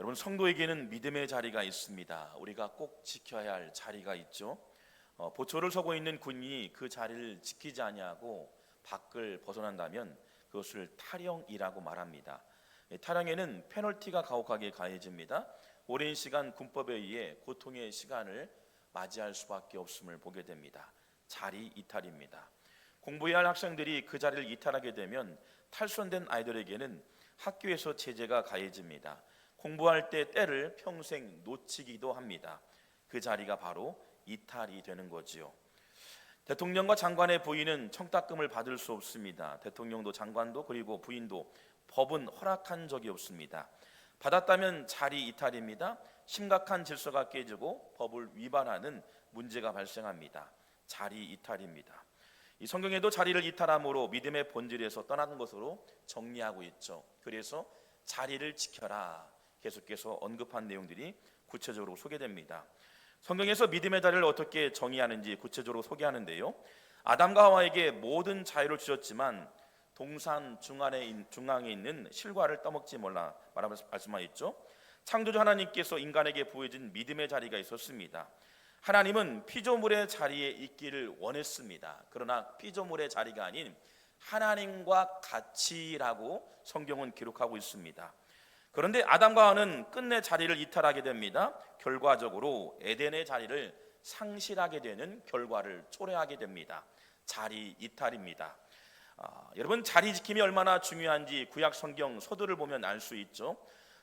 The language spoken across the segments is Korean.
여러분, 성도에게는 믿음의 자리가 있습니다. 우리가 꼭 지켜야 할 자리가 있죠. 보초를 서고 있는 군인이 그 자리를 지키지 아니하고 밖을 벗어난다면 그것을 탈영이라고 말합니다. 탈영에는 페널티가 가혹하게 가해집니다. 오랜 시간 군법에 의해 고통의 시간을 맞이할 수밖에 없음을 보게 됩니다. 자리 이탈입니다. 공부해야 할 학생들이 그 자리를 이탈하게 되면 탈선된 아이들에게는 학교에서 제재가 가해집니다. 공부할 때 때를 평생 놓치기도 합니다. 그 자리가 바로 이탈이 되는 거지요. 대통령과 장관의 부인은 청탁금을 받을 수 없습니다. 대통령도 장관도 그리고 부인도 법은 허락한 적이 없습니다. 받았다면 자리 이탈입니다. 심각한 질서가 깨지고 법을 위반하는 문제가 발생합니다. 자리 이탈입니다. 이 성경에도 자리를 이탈함으로 믿음의 본질에서 떠나는 것으로 정리하고 있죠. 그래서 자리를 지켜라 계속해서 언급한 내용들이 구체적으로 소개됩니다. 성경에서 믿음의 자리를 어떻게 정의하는지 구체적으로 소개하는데요. 아담과 하와에게 모든 자유를 주셨지만 동산 중앙에 있는 실과를 떠먹지 말라 말씀하셨죠. 창조주 하나님께서 인간에게 부여진 믿음의 자리가 있었습니다. 하나님은 피조물의 자리에 있기를 원했습니다. 그러나 피조물의 자리가 아닌 하나님과 같이라고 성경은 기록하고 있습니다. 그런데 아담과 하와는 끝내 자리를 이탈하게 됩니다. 결과적으로 에덴의 자리를 상실하게 되는 결과를 초래하게 됩니다. 자리 이탈입니다. 여러분, 자리 지킴이 얼마나 중요한지 구약 성경 서두를 보면 알 수 있죠.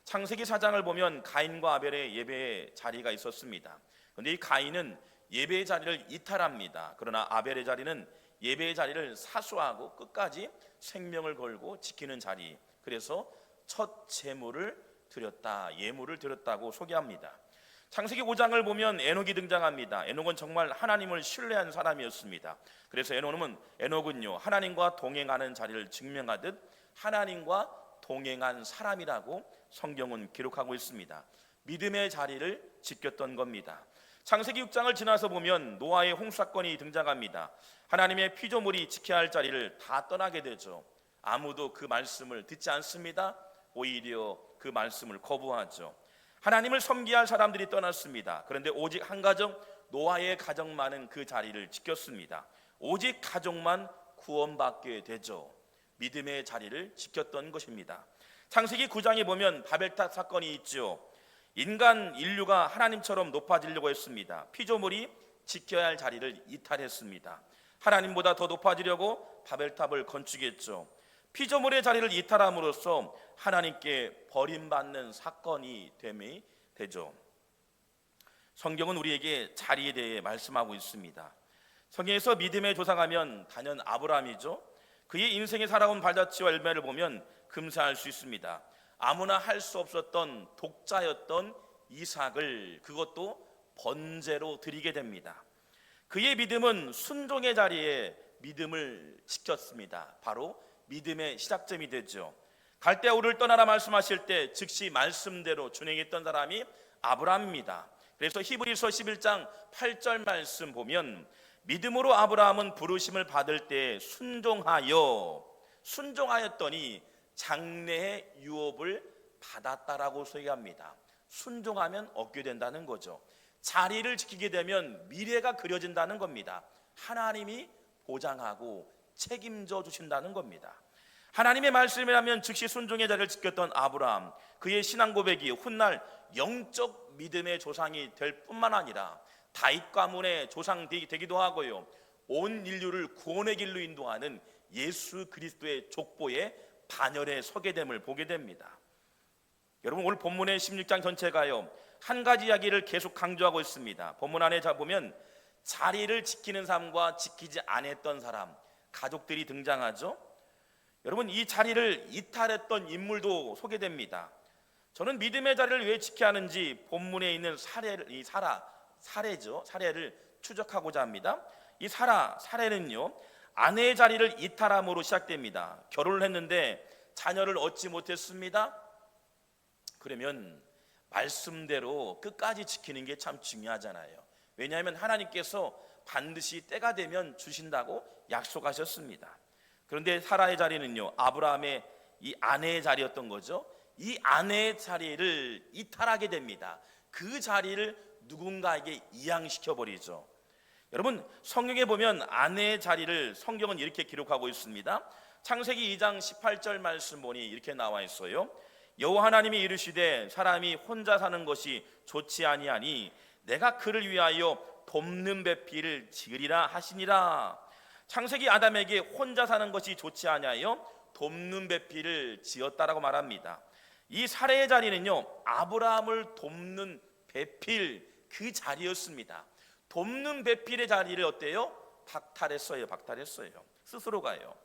창세기 4장을 보면 가인과 아벨의 예배의 자리가 있었습니다. 그런데 이 가인은 예배의 자리를 이탈합니다. 그러나 아벨의 자리는 예배의 자리를 사수하고 끝까지 생명을 걸고 지키는 자리, 그래서 첫 제물을 드렸다, 예물을 드렸다고 소개합니다. 창세기 5장을 보면 에녹이 등장합니다. 에녹은 정말 하나님을 신뢰한 사람이었습니다. 그래서 에녹은요 하나님과 동행하는 자리를 증명하듯 하나님과 동행한 사람이라고 성경은 기록하고 있습니다. 믿음의 자리를 지켰던 겁니다. 창세기 6장을 지나서 보면 노아의 홍수사건이 등장합니다. 하나님의 피조물이 지켜야 할 자리를 다 떠나게 되죠. 아무도 그 말씀을 듣지 않습니다. 오히려 그 말씀을 거부하죠. 하나님을 섬겨야 할 사람들이 떠났습니다. 그런데 오직 한 가정, 노아의 가정만은 그 자리를 지켰습니다. 오직 가족만 구원받게 되죠. 믿음의 자리를 지켰던 것입니다. 창세기 9장에 보면 바벨탑 사건이 있죠. 인류가 하나님처럼 높아지려고 했습니다. 피조물이 지켜야 할 자리를 이탈했습니다. 하나님보다 더 높아지려고 바벨탑을 건축했죠. 피조물의 자리를 이탈함으로써 하나님께 버림받는 사건이 됨이 되죠. 성경은 우리에게 자리에 대해 말씀하고 있습니다. 성경에서 믿음의 조상하면 단연 아브라함이죠. 그의 인생에 살아온 발자취와 열매를 보면 금세알 수 있습니다. 아무나 할 수 없었던 독자였던 이삭을 그것도 번제로 드리게 됩니다. 그의 믿음은 순종의 자리에 믿음을 지켰습니다. 바로 믿음의 시작점이 되죠. 갈대아우를 떠나라 말씀하실 때 즉시 말씀대로 준행했던 사람이 아브라함입니다. 그래서 히브리서 11장 8절 말씀 보면 믿음으로 아브라함은 부르심을 받을 때 순종하였더니 장래의 유업을 받았다라고 소개합니다. 순종하면 얻게 된다는 거죠. 자리를 지키게 되면 미래가 그려진다는 겁니다. 하나님이 보장하고 책임져 주신다는 겁니다. 하나님의 말씀이라면 즉시 순종의 자리를 지켰던 아브라함, 그의 신앙 고백이 훗날 영적 믿음의 조상이 될 뿐만 아니라 다윗 가문의 조상 되기도 하고요, 온 인류를 구원의 길로 인도하는 예수 그리스도의 족보의 반열에 서게 됨을 보게 됩니다. 여러분, 오늘 본문의 16장 전체가요 한 가지 이야기를 계속 강조하고 있습니다. 본문 안에 보면 자리를 지키는 사람과 지키지 않았던 사람, 가족들이 등장하죠. 여러분, 이 자리를 이탈했던 인물도 소개됩니다. 저는 믿음의 자리를 왜 지켜야 하는지 본문에 있는 사례를 추적하고자 합니다. 이 사례는요 아내의 자리를 이탈함으로 시작됩니다. 결혼을 했는데 자녀를 얻지 못했습니다. 그러면 말씀대로 끝까지 지키는 게 참 중요하잖아요. 왜냐하면 하나님께서 반드시 때가 되면 주신다고 약속하셨습니다. 그런데 사라의 자리는요 아브라함의 이 아내의 자리였던 거죠. 이 아내의 자리를 이탈하게 됩니다. 그 자리를 누군가에게 이양시켜 버리죠. 여러분, 성경에 보면 아내의 자리를 성경은 이렇게 기록하고 있습니다. 창세기 2장 18절 말씀 보니 이렇게 나와 있어요. 여호와 하나님이 이르시되 사람이 혼자 사는 것이 좋지 아니하니 내가 그를 위하여 돕는 배필을 지으리라 하시니라. 창세기 아담에게 혼자 사는 것이 좋지 아니하여 돕는 배필을 지었다라고 말합니다. 이 사례의 자리는요, 아브라함을 돕는 배필, 그 자리였습니다. 돕는 배필의 자리를 어때요? 박탈했어요. 스스로가요.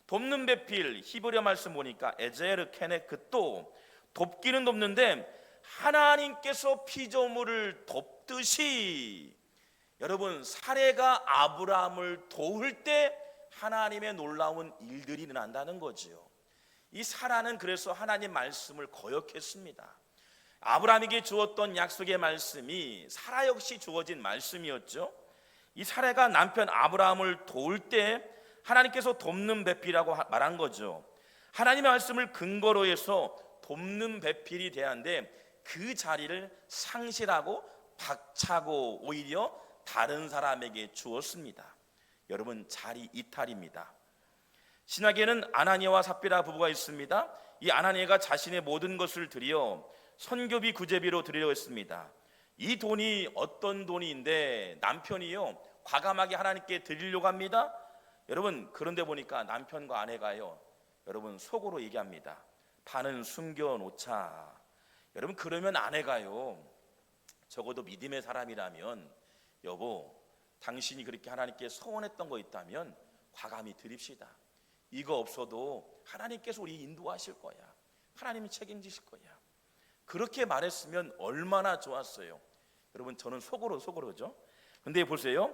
돕는 배필, 히브리어 말씀 보니까 에제르 케네크또, 돕기는 돕는데 하나님께서 피조물을 돕듯이, 여러분, 사례가 아브라함을 도울 때 하나님의 놀라운 일들이 일어난다는 거지요. 이 사라는 그래서 하나님 말씀을 거역했습니다. 아브라함에게 주었던 약속의 말씀이 사라 역시 주어진 말씀이었죠. 이 사라가 남편 아브라함을 도울 때 하나님께서 돕는 배필이라고 말한 거죠. 하나님의 말씀을 근거로 해서 돕는 배필이 되었는데 그 자리를 상실하고 박차고 오히려 다른 사람에게 주었습니다. 여러분, 자리 이탈입니다. 신약에는 아나니아와 삽비라 부부가 있습니다. 이 아나니아가 자신의 모든 것을 드려 선교비 구제비로 드리려고 했습니다. 이 돈이 어떤 돈인데 남편이요 과감하게 하나님께 드리려고 합니다. 여러분, 그런데 보니까 남편과 아내가요, 여러분, 속으로 얘기합니다. 반은 숨겨놓자. 여러분, 그러면 아내가요, 적어도 믿음의 사람이라면, 여보, 당신이 그렇게 하나님께 서원했던 거 있다면 과감히 드립시다. 이거 없어도 하나님께서 우리 인도하실 거야. 하나님이 책임지실 거야. 그렇게 말했으면 얼마나 좋았어요. 여러분, 저는 속으로죠. 그런데 보세요.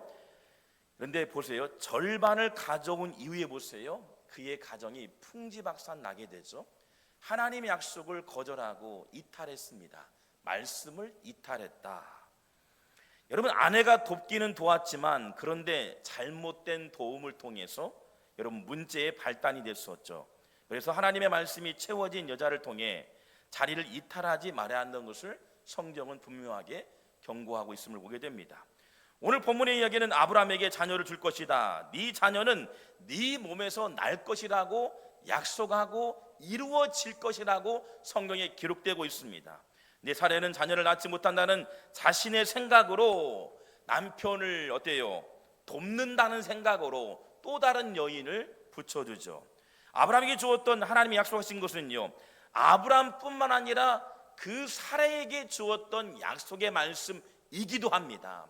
절반을 가져온 이후에 보세요. 그의 가정이 풍지박산 나게 되죠. 하나님의 약속을 거절하고 이탈했습니다. 말씀을 이탈했다. 여러분, 아내가 돕기는 도왔지만 그런데 잘못된 도움을 통해서 여러분 문제의 발단이 됐었죠. 그래서 하나님의 말씀이 채워진 여자를 통해 자리를 이탈하지 말아야 한다는 것을 성경은 분명하게 경고하고 있음을 보게 됩니다. 오늘 본문의 이야기는 아브라함에게 자녀를 줄 것이다, 네 자녀는 네 몸에서 날 것이라고 약속하고 이루어질 것이라고 성경에 기록되고 있습니다. 근데 사례는 자녀를 낳지 못한다는 자신의 생각으로 남편을 돕는다는 생각으로 또 다른 여인을 붙여주죠. 아브라함에게 주었던 하나님이 약속하신 것은요, 아브라함뿐만 아니라 그 사례에게 주었던 약속의 말씀이기도 합니다.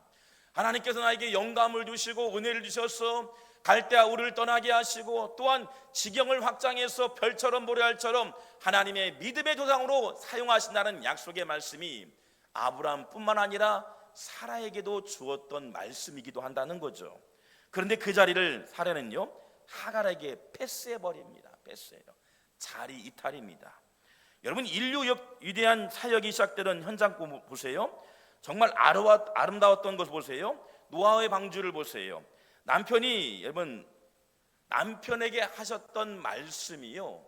하나님께서 나에게 영감을 주시고 은혜를 주셔서 갈대아 우르를 떠나게 하시고 또한 지경을 확장해서 별처럼 보레알처럼 하나님의 믿음의 조상으로 사용하신다는 약속의 말씀이 아브라함뿐만 아니라 사라에게도 주었던 말씀이기도 한다는 거죠. 그런데 그 자리를 사라는요, 하갈에게 패스해버립니다. 패스해요. 자리 이탈입니다. 여러분, 인류 위대한 사역이 시작되던 현장 보세요. 정말 아름다웠던 것을 보세요. 노아의 방주를 보세요. 남편에게 하셨던 말씀이요,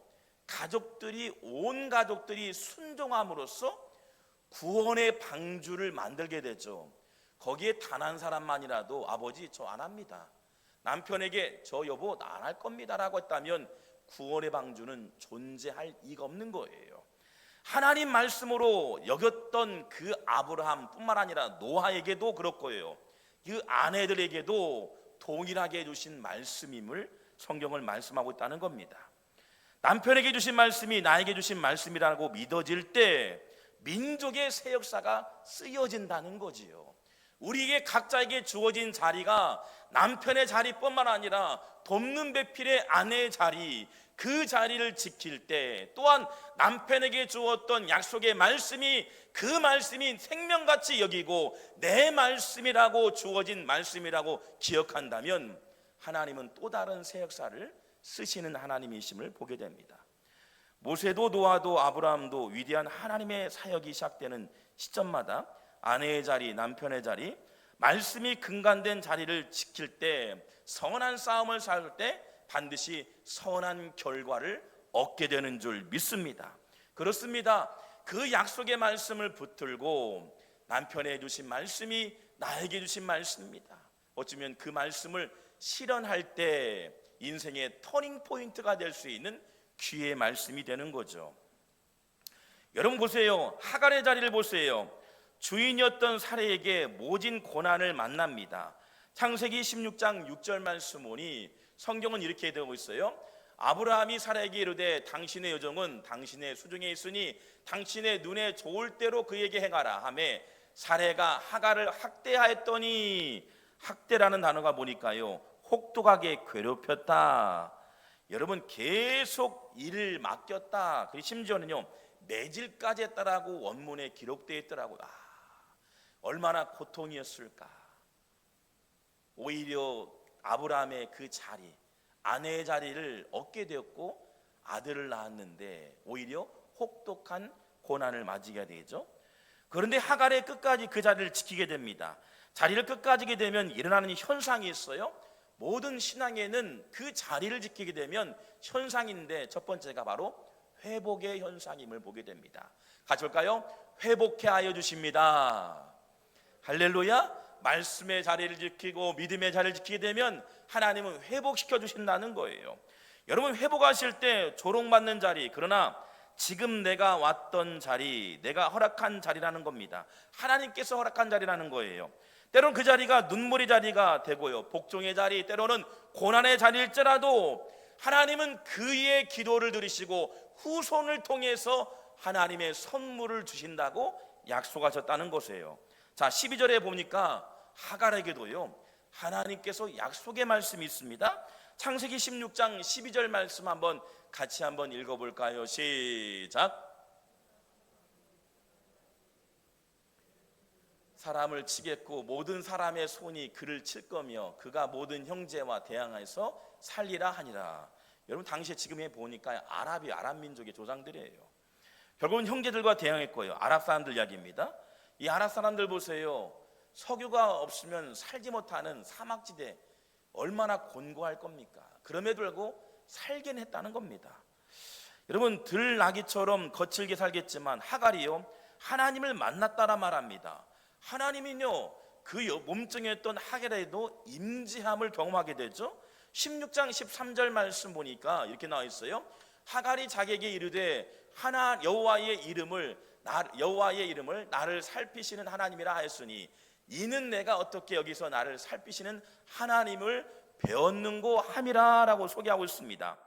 온 가족들이 순종함으로써 구원의 방주를 만들게 되죠. 거기에 단 한 사람만이라도 아버지 저 안 합니다, 남편에게 저 여보 나 안 할 겁니다 라고 했다면 구원의 방주는 존재할 이가 없는 거예요. 하나님 말씀으로 여겼던 그 아브라함뿐만 아니라 노아에게도 그렇고요, 그 아내들에게도 동일하게 주신 말씀임을 성경을 말씀하고 있다는 겁니다. 남편에게 주신 말씀이 나에게 주신 말씀이라고 믿어질 때 민족의 새 역사가 쓰여진다는 거지요. 우리에게 각자에게 주어진 자리가 남편의 자리뿐만 아니라 돕는 배필의 아내의 자리, 그 자리를 지킬 때 또한 남편에게 주었던 약속의 말씀이 그 말씀이 생명같이 여기고 내 말씀이라고 주어진 말씀이라고 기억한다면 하나님은 또 다른 새 역사를 쓰시는 하나님이심을 보게 됩니다. 모세도 노아도 아브라함도 위대한 하나님의 사역이 시작되는 시점마다 아내의 자리, 남편의 자리, 말씀이 근간된 자리를 지킬 때, 선한 싸움을 싸울 때 반드시 선한 결과를 얻게 되는 줄 믿습니다. 그렇습니다. 그 약속의 말씀을 붙들고 남편에 주신 말씀이 나에게 주신 말씀입니다. 어쩌면 그 말씀을 실현할 때 인생의 터닝 포인트가 될 수 있는 귀의 말씀이 되는 거죠. 여러분 보세요. 하갈의 자리를 보세요. 주인이었던 사례에게 모진 고난을 만납니다. 창세기 16장 6절 말씀 보니 성경은 이렇게 되고 있어요. 아브라함이 사라에게 이르되 당신의 여종은 당신의 수중에 있으니 당신의 눈에 좋을 대로 그에게 행하라 하매 사라가 하갈을 학대하였더니, 학대라는 단어가 보니까요 혹독하게 괴롭혔다. 여러분 계속 일을 맡겼다. 그리고 심지어는요 매질까지 했다라고 원문에 기록되어 있더라고요. 얼마나 고통이었을까. 오히려 아브라함의 그 자리, 아내의 자리를 얻게 되었고 아들을 낳았는데 오히려 혹독한 고난을 맞이게 되죠. 그런데 하갈의 끝까지 그 자리를 지키게 됩니다. 자리를 끝까지 지키게 되면 일어나는 현상이 있어요. 모든 신앙에는 그 자리를 지키게 되면 현상인데 첫 번째가 바로 회복의 현상임을 보게 됩니다. 같이 볼까요? 회복해 하여 주십니다. 할렐루야. 말씀의 자리를 지키고 믿음의 자리를 지키게 되면 하나님은 회복시켜 주신다는 거예요. 여러분 회복하실 때 조롱받는 자리, 그러나 지금 내가 왔던 자리, 내가 허락한 자리라는 겁니다. 하나님께서 허락한 자리라는 거예요. 때로는 그 자리가 눈물의 자리가 되고요, 복종의 자리, 때로는 고난의 자리일지라도 하나님은 그의 기도를 들으시고 후손을 통해서 하나님의 선물을 주신다고 약속하셨다는 것이에요. 자, 12절에 보니까 하갈에게도요 하나님께서 약속의 말씀이 있습니다. 창세기 16장 12절 말씀 같이 한번 읽어볼까요? 시작. 사람을 치겠고 모든 사람의 손이 그를 칠 거며 그가 모든 형제와 대항하여서 살리라 하니라. 여러분 당시에 지금 보니까 아랍 민족의 조상들이에요. 결국은 형제들과 대항했고요. 아랍 사람들 이야기입니다. 이 아랍 사람들 보세요. 석유가 없으면 살지 못하는 사막지대, 얼마나 곤고할 겁니까? 그럼에도 불구하고 살긴 했다는 겁니다. 여러분 들나귀처럼 거칠게 살겠지만 하갈이요 하나님을 만났다라 말합니다. 하나님은요 그 몸뚱이였던 하갈에도 임재함을 경험하게 되죠. 16장 13절 말씀 보니까 이렇게 나와 있어요. 하갈이 자기에게 이르되 여호와의 이름을 나를 살피시는 하나님이라 하였으니 이는 내가 어떻게 여기서 나를 살피시는 하나님을 배웠는고 함이라라고 소개하고 있습니다.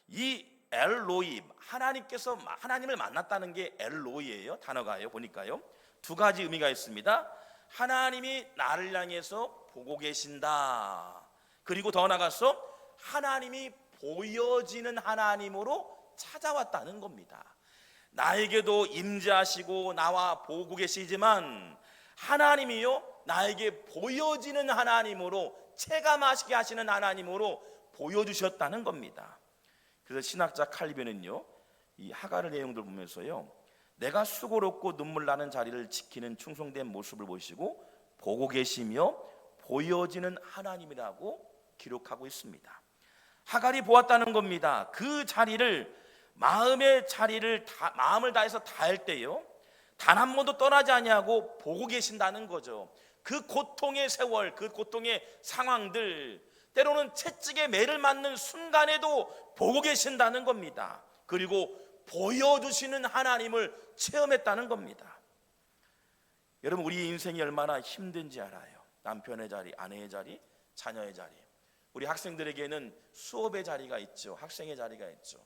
이 엘로임, 하나님께서 하나님을 만났다는 게 엘로이예요. 단어가요. 보니까요 두 가지 의미가 있습니다. 하나님이 나를 향해서 보고 계신다. 그리고 더 나아가서 하나님이 보여지는 하나님으로 찾아왔다는 겁니다. 나에게도 임재하시고 나와 보고 계시지만 하나님이요 나에게 보여지는 하나님으로, 체감하시게 하시는 하나님으로 보여주셨다는 겁니다. 그래서 신학자 칼빈은요 이 하갈의 내용들 보면서요 내가 수고롭고 눈물 나는 자리를 지키는 충성된 모습을 보시고 보고 계시며 보여지는 하나님이라고 기록하고 있습니다. 하갈이 보았다는 겁니다. 그 자리를, 마음을 다해서 다할 때요 단 한 번도 떠나지 아니하고 보고 계신다는 거죠. 그 고통의 세월, 그 고통의 상황들, 때로는 채찍에 매를 맞는 순간에도 보고 계신다는 겁니다. 그리고 보여주시는 하나님을 체험했다는 겁니다. 여러분 우리 인생이 얼마나 힘든지 알아요. 남편의 자리, 아내의 자리, 자녀의 자리. 우리 학생들에게는 수업의 자리가 있죠. 학생의 자리가 있죠.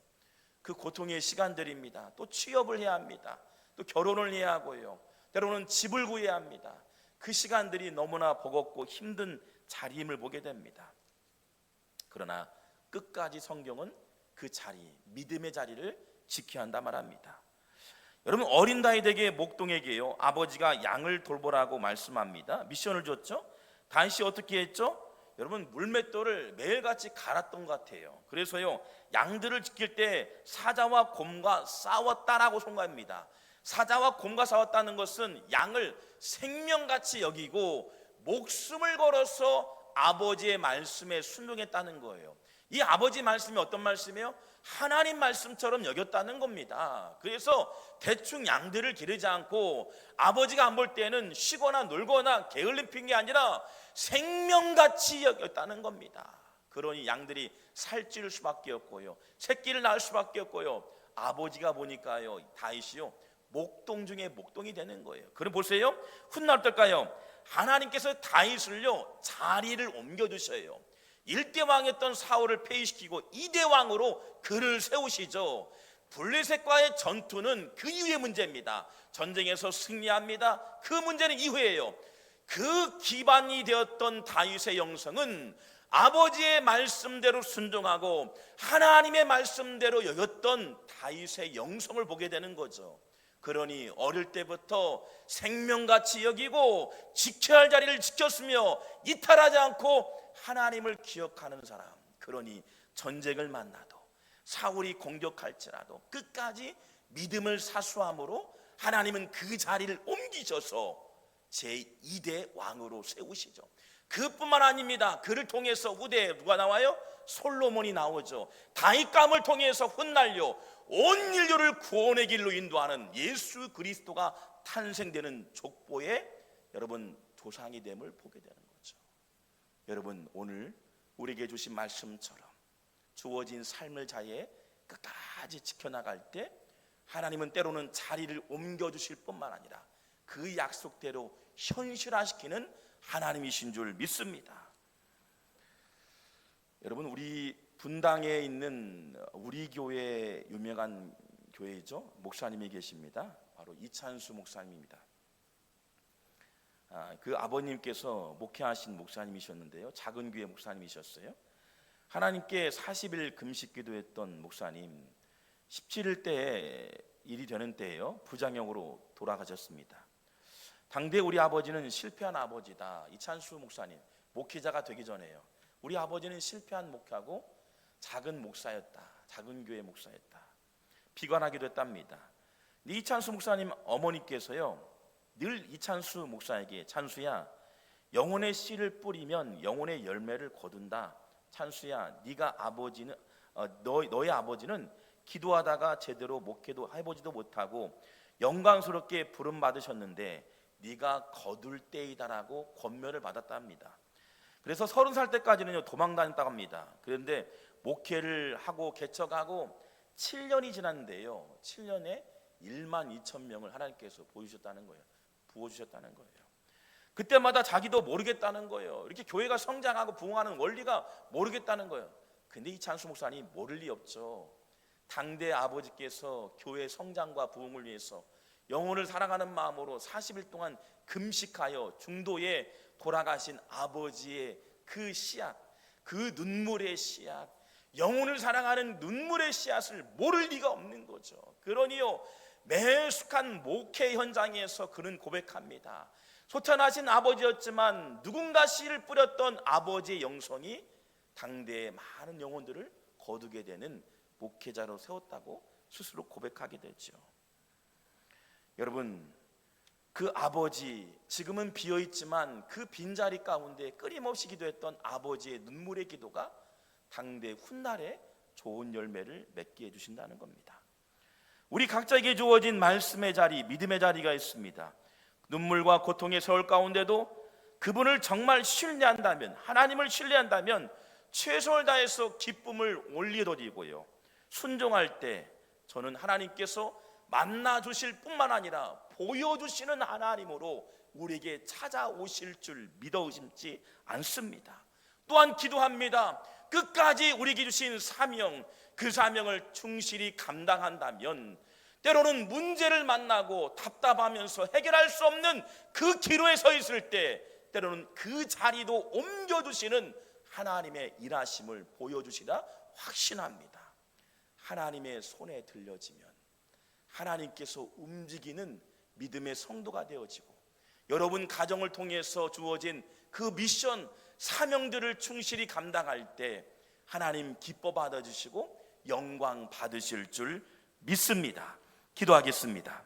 그 고통의 시간들입니다. 또 취업을 해야 합니다. 또 결혼을 해야 하고요. 때로는 집을 구해야 합니다. 그 시간들이 너무나 버겁고 힘든 자리임을 보게 됩니다. 그러나 끝까지 성경은 그 자리, 믿음의 자리를 지켜야 한다 말합니다. 여러분 어린 다윗에게 목동에게요 아버지가 양을 돌보라고 말씀합니다. 미션을 줬죠. 다윗이 어떻게 했죠? 여러분 물맷돌을 매일같이 갈았던 것 같아요. 그래서요 양들을 지킬 때 사자와 곰과 싸웠다라고 송가합니다. 사자와 곰과 싸웠다는 것은 양을 생명같이 여기고 목숨을 걸어서 아버지의 말씀에 순종했다는 거예요. 이 아버지 말씀이 어떤 말씀이에요? 하나님 말씀처럼 여겼다는 겁니다. 그래서 대충 양들을 기르지 않고 아버지가 안 볼 때는 쉬거나 놀거나 게을름 핀 게 아니라 생명같이 여겼다는 겁니다. 그러니 양들이 살찔 수밖에 없고요, 새끼를 낳을 수밖에 없고요, 아버지가 보니까요, 다윗이요, 목동 중에 목동이 되는 거예요. 그럼 보세요, 훗날 어떨까요? 하나님께서 다윗을요 자리를 옮겨주셔요. 1대 왕이었던 사울을 폐위시키고 2대 왕으로 그를 세우시죠. 블레셋과의 전투는 그 이후의 문제입니다. 전쟁에서 승리합니다. 그 문제는 이후예요. 그 기반이 되었던 다윗의 영성은 아버지의 말씀대로 순종하고 하나님의 말씀대로 여겼던 다윗의 영성을 보게 되는 거죠. 그러니 어릴 때부터 생명같이 여기고 지켜야 할 자리를 지켰으며 이탈하지 않고 하나님을 기억하는 사람, 그러니 전쟁을 만나도 사울이 공격할지라도 끝까지 믿음을 사수함으로 하나님은 그 자리를 옮기셔서 제2대 왕으로 세우시죠. 그뿐만 아닙니다. 그를 통해서 후대에 누가 나와요? 솔로몬이 나오죠. 다윗감을 통해서 훗날요 온 인류를 구원의 길로 인도하는 예수 그리스도가 탄생되는 족보의 여러분 조상이 됨을 보게 되는 거죠. 여러분, 오늘 우리에게 주신 말씀처럼 주어진 삶을 자리에 끝까지 지켜나갈 때 하나님은 때로는 자리를 옮겨주실 뿐만 아니라 그 약속대로 현실화시키는 하나님이신 줄 믿습니다. 여러분, 우리 분당에 있는 우리 교회 유명한 교회죠. 목사님이 계십니다. 바로 이찬수 목사님입니다. 그 아버님께서 목회하신 목사님이셨는데요, 작은 교회 목사님이셨어요. 하나님께 40일 금식 기도했던 목사님, 17일 때에 일이 되는 때에요 부장형으로 돌아가셨습니다. 당대 우리 아버지는 실패한 아버지다. 이찬수 목사님 목회자가 되기 전에요, 우리 아버지는 실패한 목회하고 작은 목사였다, 작은 교회 목사였다, 비관하기도 했답니다. 이찬수 목사님 어머니께서요 늘 이찬수 목사에게, 찬수야, 영혼의 씨를 뿌리면 영혼의 열매를 거둔다. 찬수야, 네가 아버지는 너의 아버지는 기도하다가 제대로 목회도 해보지도 못하고 영광스럽게 부름 받으셨는데 네가 거둘 때이다라고 권면을 받았답니다. 그래서 30살 때까지는 도망 다녔다고 합니다. 그런데 목회를 하고 개척하고 7년이 지났는데요, 7년에 1만 2천 명을 하나님께서 보여주셨다는 거예요. 부어주셨다는 거예요. 그때마다 자기도 모르겠다는 거예요. 이렇게 교회가 성장하고 부흥하는 원리가 모르겠다는 거예요. 근데 이찬수 목사님 모를 리 없죠. 당대 아버지께서 교회 성장과 부흥을 위해서 영혼을 사랑하는 마음으로 40일 동안 금식하여 중도에 돌아가신 아버지의 그 씨앗, 그 눈물의 씨앗, 영혼을 사랑하는 눈물의 씨앗을 모를 리가 없는 거죠. 그러니요 매숙한 목회 현장에서 그는 고백합니다. 소천하신 아버지였지만 누군가 씨를 뿌렸던 아버지의 영성이 당대의 많은 영혼들을 거두게 되는 목회자로 세웠다고 스스로 고백하게 되죠. 여러분, 그 아버지, 지금은 비어있지만 그 빈자리 가운데 끊임없이 기도했던 아버지의 눈물의 기도가 당대 훗날에 좋은 열매를 맺게 해주신다는 겁니다. 우리 각자에게 주어진 말씀의 자리, 믿음의 자리가 있습니다. 눈물과 고통의 세월 가운데도 그분을 정말 신뢰한다면, 하나님을 신뢰한다면 최선을 다해서 기쁨을 올려드리고요, 순종할 때 저는 하나님께서 만나주실 뿐만 아니라 보여주시는 하나님으로 우리에게 찾아오실 줄 믿어 의심치 않습니다. 또한 기도합니다. 끝까지 우리에게 주신 사명, 그 사명을 충실히 감당한다면 때로는 문제를 만나고 답답하면서 해결할 수 없는 그 기로에 서 있을 때 때로는 그 자리도 옮겨주시는 하나님의 일하심을 보여주시라 확신합니다. 하나님의 손에 들려지면 하나님께서 움직이는 믿음의 성도가 되어지고 여러분 가정을 통해서 주어진 그 미션, 사명들을 충실히 감당할 때 하나님 기뻐 받아주시고 영광 받으실 줄 믿습니다. 기도하겠습니다.